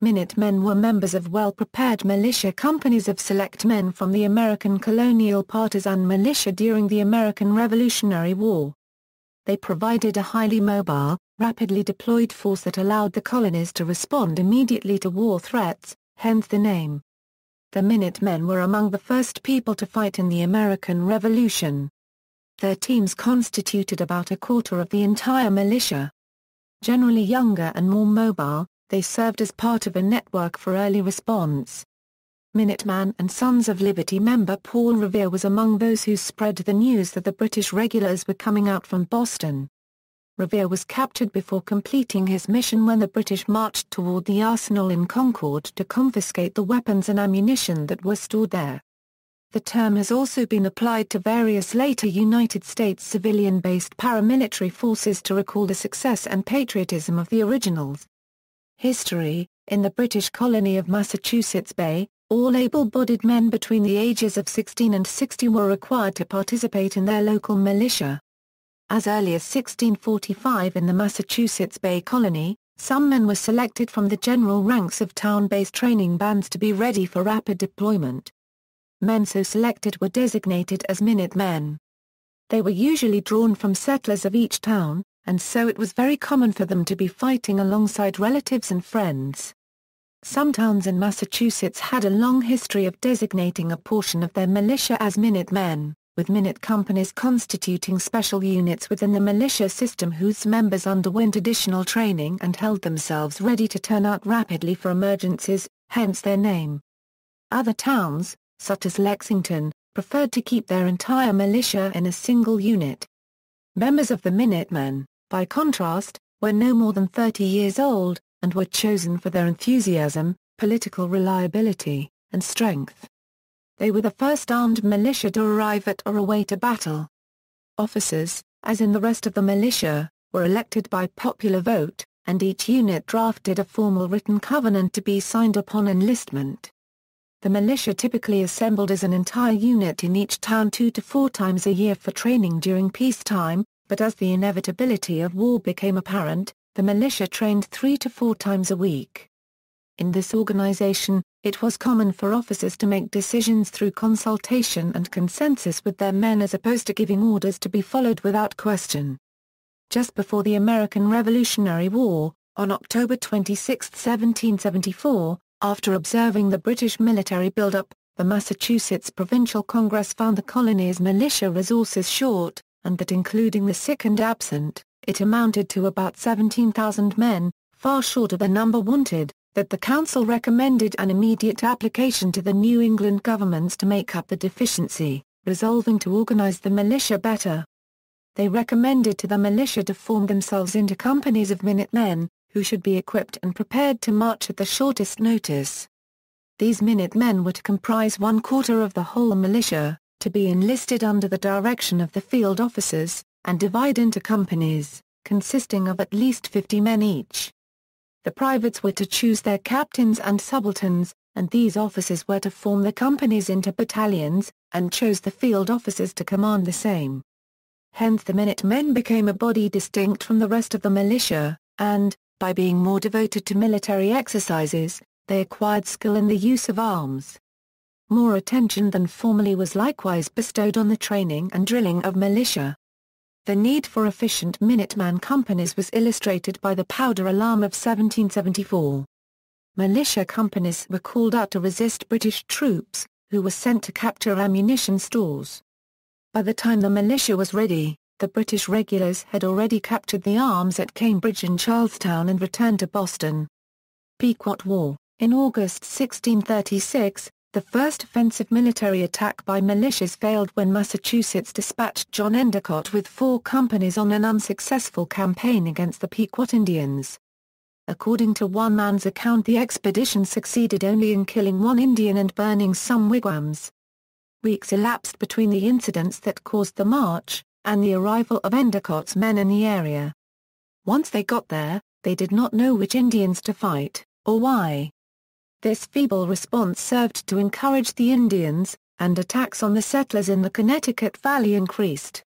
Minutemen were members of well-prepared militia companies of select men from the American colonial partisan militia during the American Revolutionary War. They provided a highly mobile, rapidly deployed force that allowed the colonies to respond immediately to war threats, hence the name. The Minutemen were among the first people to fight in the American Revolution. Their teams constituted about a quarter of the entire militia. Generally younger and more mobile, they served as part of a network for early response. Minuteman and Sons of Liberty member Paul Revere was among those who spread the news that the British regulars were coming out from Boston. Revere was captured before completing his mission when the British marched toward the arsenal in Concord to confiscate the weapons and ammunition that were stored there. The term has also been applied to various later United States civilian-based paramilitary forces to recall the success and patriotism of the originals. History: in the British colony of Massachusetts Bay, all able-bodied men between the ages of 16 and 60 were required to participate in their local militia. As early as 1645 in the Massachusetts Bay Colony, some men were selected from the general ranks of town-based training bands to be ready for rapid deployment. Men so selected were designated as Minutemen. They were usually drawn from settlers of each town, and so it was very common for them to be fighting alongside relatives and friends. Some towns in Massachusetts had a long history of designating a portion of their militia as Minutemen, with minute companies constituting special units within the militia system whose members underwent additional training and held themselves ready to turn out rapidly for emergencies, hence their name. Other towns, such as Lexington, preferred to keep their entire militia in a single unit. Members of the Minutemen, by contrast, were no more than 30 years old, and were chosen for their enthusiasm, political reliability, and strength. They were the first armed militia to arrive at or await a battle. Officers, as in the rest of the militia, were elected by popular vote, and each unit drafted a formal written covenant to be signed upon enlistment. The militia typically assembled as an entire unit in each town 2 to 4 times a year for training during peacetime, but as the inevitability of war became apparent, the militia trained 3 to 4 times a week. In this organization, it was common for officers to make decisions through consultation and consensus with their men as opposed to giving orders to be followed without question. Just before the American Revolutionary War, on October 26, 1774, after observing the British military build-up, the Massachusetts Provincial Congress found the colony's militia resources short, and that including the sick and absent, it amounted to about 17,000 men, far short of the number wanted, that the council recommended an immediate application to the New England governments to make up the deficiency, resolving to organize the militia better. They recommended to the militia to form themselves into companies of Minutemen, who should be equipped and prepared to march at the shortest notice. These Minutemen were to comprise 1/4 of the whole militia, to be enlisted under the direction of the field officers, and divide into companies, consisting of at least 50 men each. The privates were to choose their captains and subalterns, and these officers were to form the companies into battalions, and chose the field officers to command the same. Hence the Minutemen became a body distinct from the rest of the militia, and, by being more devoted to military exercises, they acquired skill in the use of arms. More attention than formerly was likewise bestowed on the training and drilling of militia. The need for efficient Minuteman companies was illustrated by the powder alarm of 1774. Militia companies were called out to resist British troops, who were sent to capture ammunition stores. By the time the militia was ready, the British regulars had already captured the arms at Cambridge and Charlestown and returned to Boston. Pequot War. In August 1636, the first offensive military attack by militias failed when Massachusetts dispatched John Endicott with 4 companies on an unsuccessful campaign against the Pequot Indians. According to one man's account, the expedition succeeded only in killing 1 Indian and burning some wigwams. Weeks elapsed between the incidents that caused the march, and the arrival of Endicott's men in the area. Once they got there, they did not know which Indians to fight, or why. This feeble response served to encourage the Indians, and attacks on the settlers in the Connecticut Valley increased.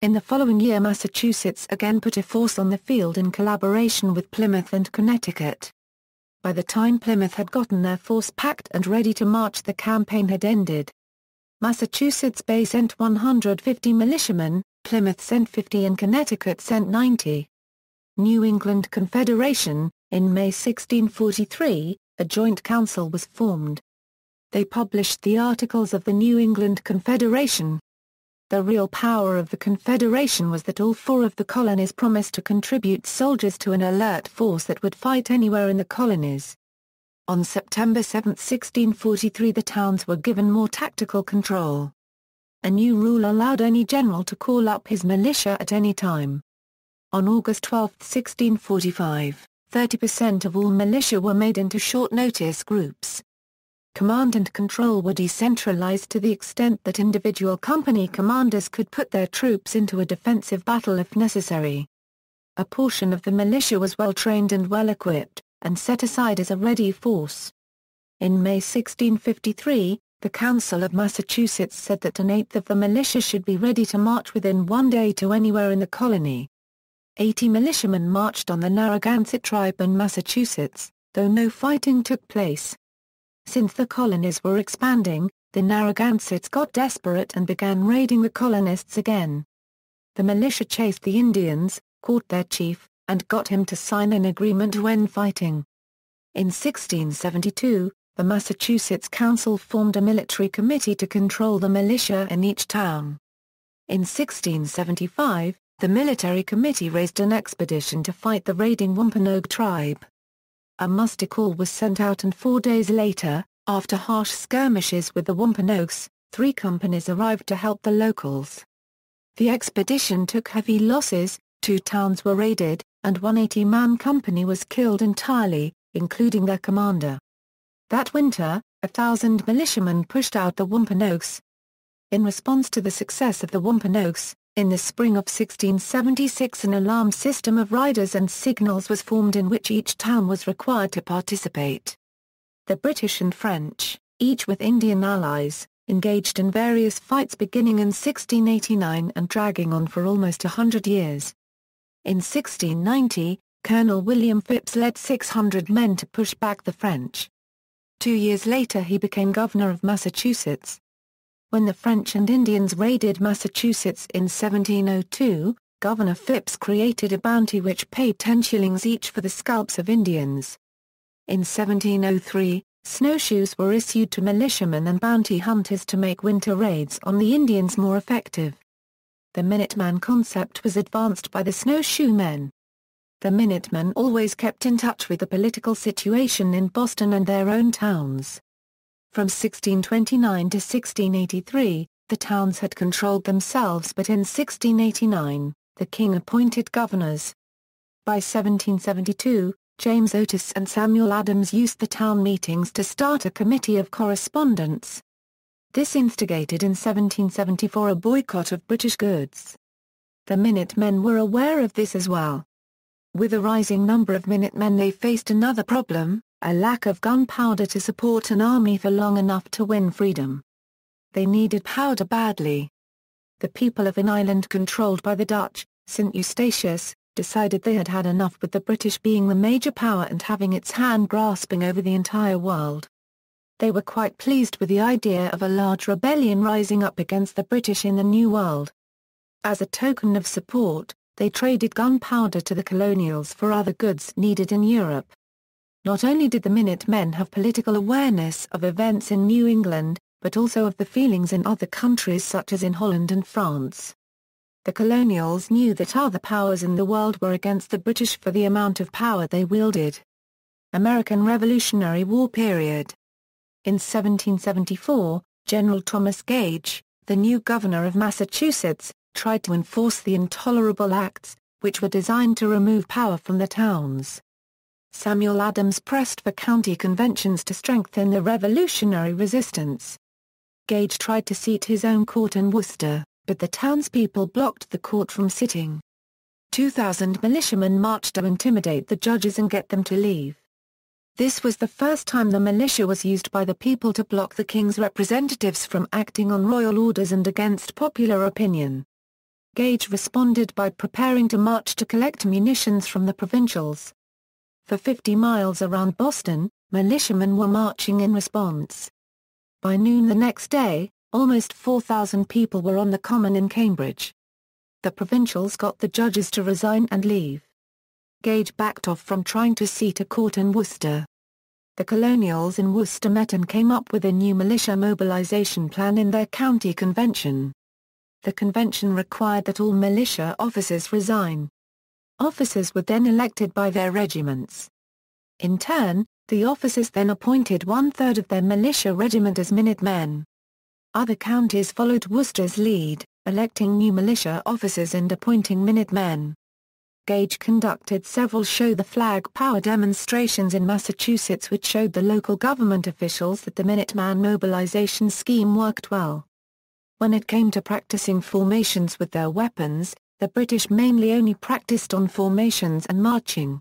In the following year, Massachusetts again put a force on the field in collaboration with Plymouth and Connecticut. By the time Plymouth had gotten their force packed and ready to march, the campaign had ended. Massachusetts Bay sent 150 militiamen, Plymouth sent 50 and Connecticut sent 90. New England Confederation. In May 1643, a joint council was formed. They published the Articles of the New England Confederation. The real power of the Confederation was that all 4 of the colonies promised to contribute soldiers to an alert force that would fight anywhere in the colonies. On September 7, 1643, the towns were given more tactical control. A new rule allowed any general to call up his militia at any time. On August 12, 1645, 30% of all militia were made into short-notice groups. Command and control were decentralized to the extent that individual company commanders could put their troops into a defensive battle if necessary. A portion of the militia was well-trained and well-equipped, and set aside as a ready force. In May 1653, the Council of Massachusetts said that an eighth of the militia should be ready to march within 1 day to anywhere in the colony. 80 militiamen marched on the Narragansett tribe in Massachusetts, though no fighting took place. Since the colonies were expanding, the Narragansetts got desperate and began raiding the colonists again. The militia chased the Indians, caught their chief, and got him to sign an agreement to end fighting. In 1672, the Massachusetts Council formed a military committee to control the militia in each town. In 1675, the military committee raised an expedition to fight the raiding Wampanoag tribe. A muster call was sent out and 4 days later, after harsh skirmishes with the Wampanoags, 3 companies arrived to help the locals. The expedition took heavy losses, 2 towns were raided, and one 80-man company was killed entirely, including their commander. That winter, 1,000 militiamen pushed out the Wampanoags. In response to the success of the Wampanoags, in the spring of 1676 an alarm system of riders and signals was formed in which each town was required to participate. The British and French, each with Indian allies, engaged in various fights beginning in 1689 and dragging on for almost 100 years. In 1690, Colonel William Phipps led 600 men to push back the French. 2 years later he became governor of Massachusetts. When the French and Indians raided Massachusetts in 1702, Governor Phipps created a bounty which paid 10 shillings each for the scalps of Indians. In 1703, snowshoes were issued to militiamen and bounty hunters to make winter raids on the Indians more effective. The Minuteman concept was advanced by the snowshoemen. The Minutemen always kept in touch with the political situation in Boston and their own towns. From 1629 to 1683, the towns had controlled themselves, but in 1689, the king appointed governors. By 1772, James Otis and Samuel Adams used the town meetings to start a committee of correspondence. This instigated in 1774 a boycott of British goods. The Minutemen were aware of this as well. With a rising number of Minutemen, they faced another problem: a lack of gunpowder to support an army for long enough to win freedom. They needed powder badly. The people of an island controlled by the Dutch, St. Eustatius, decided they had had enough, with the British being the major power and having its hand grasping over the entire world. They were quite pleased with the idea of a large rebellion rising up against the British in the New World. As a token of support, they traded gunpowder to the colonials for other goods needed in Europe. Not only did the Minutemen have political awareness of events in New England, but also of the feelings in other countries such as in Holland and France. The colonials knew that other powers in the world were against the British for the amount of power they wielded. American Revolutionary War period. In 1774, General Thomas Gage, the new governor of Massachusetts, tried to enforce the Intolerable Acts, which were designed to remove power from the towns. Samuel Adams pressed for county conventions to strengthen the revolutionary resistance. Gage tried to seat his own court in Worcester, but the townspeople blocked the court from sitting. 2,000 militiamen marched to intimidate the judges and get them to leave. This was the first time the militia was used by the people to block the king's representatives from acting on royal orders and against popular opinion. Gage responded by preparing to march to collect munitions from the provincials. For 50 miles around Boston, militiamen were marching in response. By noon the next day, almost 4,000 people were on the Common in Cambridge. The provincials got the judges to resign and leave. Gage backed off from trying to seat a court in Worcester. The colonials in Worcester met and came up with a new militia mobilization plan in their county convention. The convention required that all militia officers resign. Officers were then elected by their regiments. In turn, the officers then appointed one-third of their militia regiment as Minutemen. Other counties followed Worcester's lead, electing new militia officers and appointing Minutemen. Gage conducted several show-the-flag-power demonstrations in Massachusetts which showed the local government officials that the Minuteman mobilization scheme worked well. When it came to practicing formations with their weapons, the British mainly only practiced on formations and marching.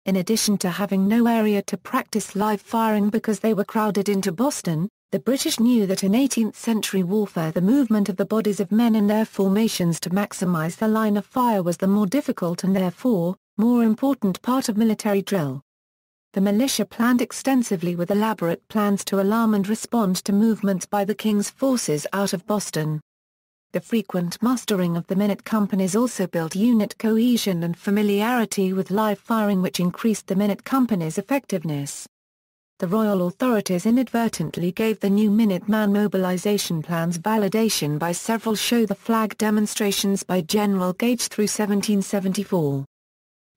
In addition to having no area to practice live firing because they were crowded into Boston, the British knew that in 18th-century warfare the movement of the bodies of men in their formations to maximize the line of fire was the more difficult and therefore, more important part of military drill. The militia planned extensively with elaborate plans to alarm and respond to movements by the King's forces out of Boston. The frequent mustering of the minute companies also built unit cohesion and familiarity with live firing which increased the minute companies' effectiveness. The royal authorities inadvertently gave the new Minuteman mobilization plans validation by several show-the-flag demonstrations by General Gage through 1774.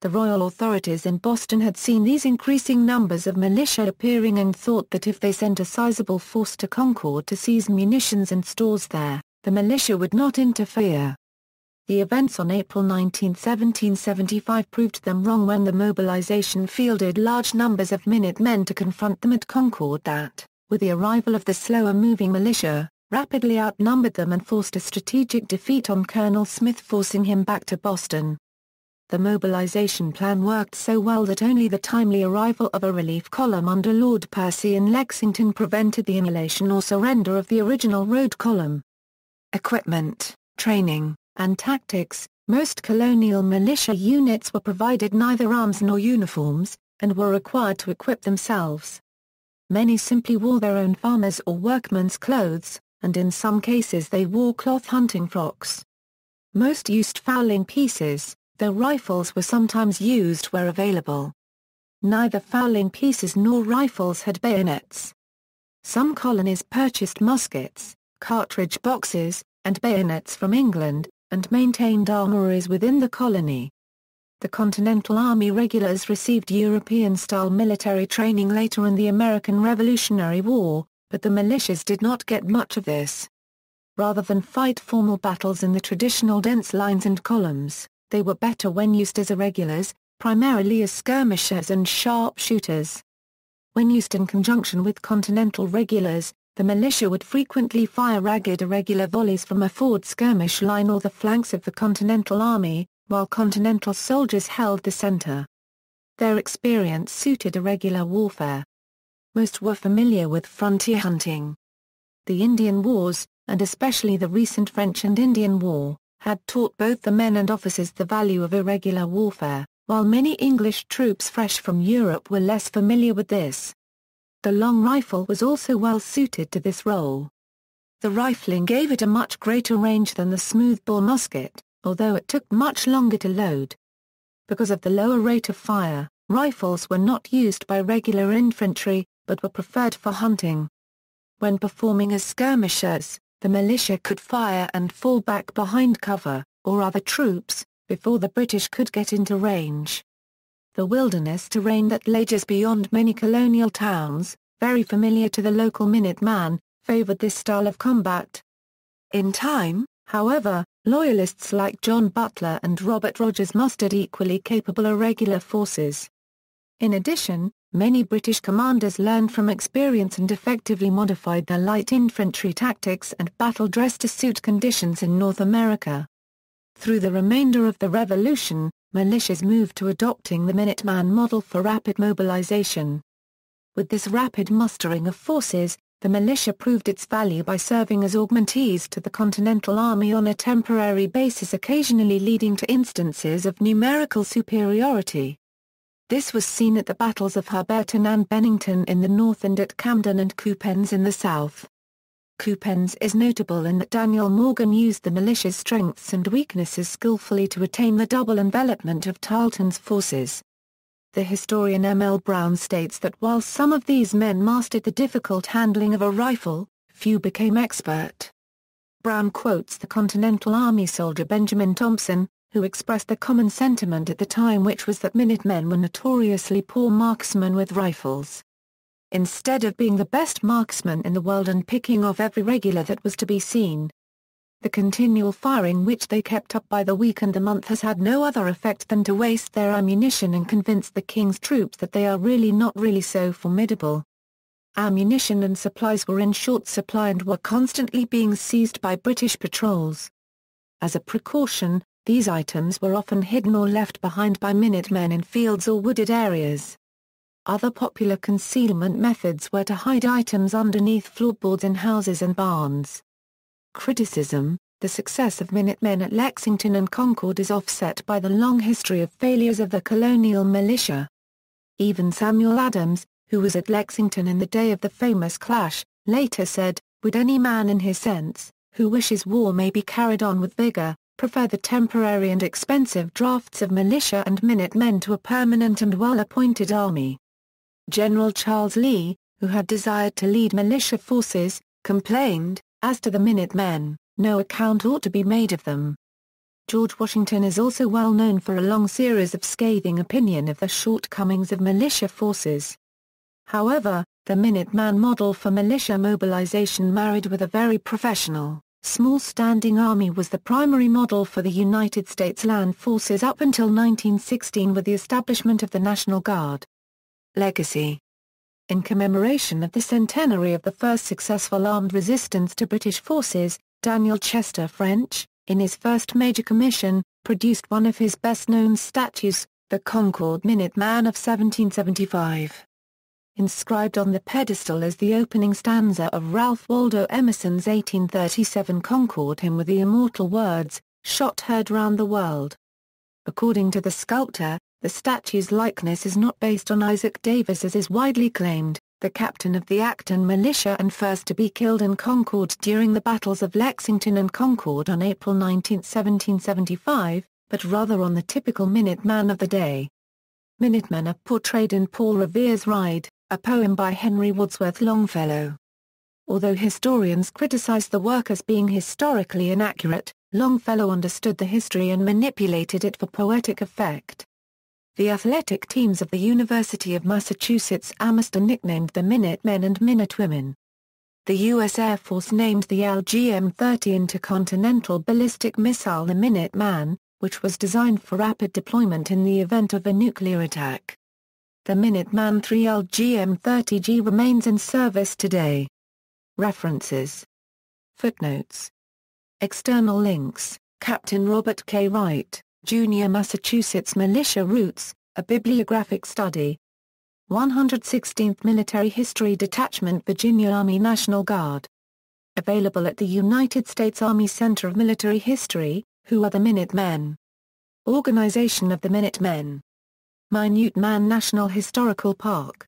The royal authorities in Boston had seen these increasing numbers of militia appearing and thought that if they sent a sizable force to Concord to seize munitions and stores there, the militia would not interfere. The events on April 19, 1775 proved them wrong when the mobilization fielded large numbers of Minutemen to confront them at Concord that, with the arrival of the slower-moving militia, rapidly outnumbered them and forced a strategic defeat on Colonel Smith forcing him back to Boston. The mobilization plan worked so well that only the timely arrival of a relief column under Lord Percy in Lexington prevented the annihilation or surrender of the original road column. Equipment, training, and tactics. Most colonial militia units were provided neither arms nor uniforms, and were required to equip themselves. Many simply wore their own farmers' or workmen's clothes, and in some cases they wore cloth hunting frocks. Most used fowling pieces, though rifles were sometimes used where available. Neither fowling pieces nor rifles had bayonets. Some colonies purchased muskets, cartridge boxes, and bayonets from England, and maintained armories within the colony. The Continental Army regulars received European-style military training later in the American Revolutionary War, but the militias did not get much of this. Rather than fight formal battles in the traditional dense lines and columns, they were better when used as irregulars, primarily as skirmishers and sharpshooters. When used in conjunction with Continental regulars, the militia would frequently fire ragged irregular volleys from a forward skirmish line or the flanks of the Continental Army, while Continental soldiers held the center. Their experience suited irregular warfare. Most were familiar with frontier hunting. The Indian Wars, and especially the recent French and Indian War, had taught both the men and officers the value of irregular warfare, while many English troops fresh from Europe were less familiar with this. The long rifle was also well suited to this role. The rifling gave it a much greater range than the smoothbore musket, although it took much longer to load. Because of the lower rate of fire, rifles were not used by regular infantry, but were preferred for hunting. When performing as skirmishers, the militia could fire and fall back behind cover, or other troops, before the British could get into range. The wilderness terrain that lay just beyond many colonial towns, very familiar to the local Minuteman, favored this style of combat. In time, however, loyalists like John Butler and Robert Rogers mustered equally capable irregular forces. In addition, many British commanders learned from experience and effectively modified their light infantry tactics and battle dress to suit conditions in North America. Through the remainder of the Revolution, militias moved to adopting the Minuteman model for rapid mobilization. With this rapid mustering of forces, the militia proved its value by serving as augmentees to the Continental Army on a temporary basis, occasionally leading to instances of numerical superiority. This was seen at the battles of Hubbardton and Bennington in the north and at Camden and Coupen's in the south. Coupen's is notable in that Daniel Morgan used the militia's strengths and weaknesses skillfully to retain the double envelopment of Tarleton's forces. The historian M. L. Brown states that while some of these men mastered the difficult handling of a rifle, few became expert. Brown quotes the Continental Army soldier Benjamin Thompson, who expressed the common sentiment at the time, which was that Minutemen were notoriously poor marksmen with rifles. Instead of being the best marksmen in the world and picking off every regular that was to be seen, the continual firing which they kept up by the week and the month has had no other effect than to waste their ammunition and convince the king's troops that they are really not really so formidable. Ammunition and supplies were in short supply and were constantly being seized by British patrols. As a precaution, these items were often hidden or left behind by Minutemen in fields or wooded areas. Other popular concealment methods were to hide items underneath floorboards in houses and barns. Criticism: the success of Minutemen at Lexington and Concord is offset by the long history of failures of the colonial militia. Even Samuel Adams, who was at Lexington in the day of the famous clash, later said, "Would any man in his sense, who wishes war may be carried on with vigor, prefer the temporary and expensive drafts of militia and Minutemen to a permanent and well-appointed army?" General Charles Lee, who had desired to lead militia forces, complained, "As to the Minutemen, no account ought to be made of them." George Washington is also well known for a long series of scathing opinion of the shortcomings of militia forces. However, the Minuteman model for militia mobilization married with a very professional, small standing army was the primary model for the United States land forces up until 1916 with the establishment of the National Guard. Legacy. In commemoration of the centenary of the first successful armed resistance to British forces, Daniel Chester French, in his first major commission, produced one of his best-known statues, the Concord Minuteman of 1775. Inscribed on the pedestal is the opening stanza of Ralph Waldo Emerson's 1837 Concord hymn with the immortal words, "Shot heard round the world." According to the sculptor, the statue's likeness is not based on Isaac Davis as is widely claimed, the captain of the Acton militia and first to be killed in Concord during the battles of Lexington and Concord on April 19, 1775, but rather on the typical Minuteman of the day. Minutemen are portrayed in Paul Revere's Ride, a poem by Henry Wadsworth Longfellow. Although historians criticize the work as being historically inaccurate, Longfellow understood the history and manipulated it for poetic effect. The athletic teams of the University of Massachusetts Amherst are nicknamed the Minutemen and Minutewomen. The U.S. Air Force named the LGM-30 intercontinental ballistic missile the Minuteman, which was designed for rapid deployment in the event of a nuclear attack. The Minuteman III LGM-30G remains in service today. References. Footnotes. External links: Captain Robert K. Wright, Junior Massachusetts Militia Routes, a bibliographic study. 116th Military History Detachment Virginia Army National Guard. Available at the United States Army Center of Military History. Who are the Minutemen? Organization of the Minutemen. Minuteman National Historical Park.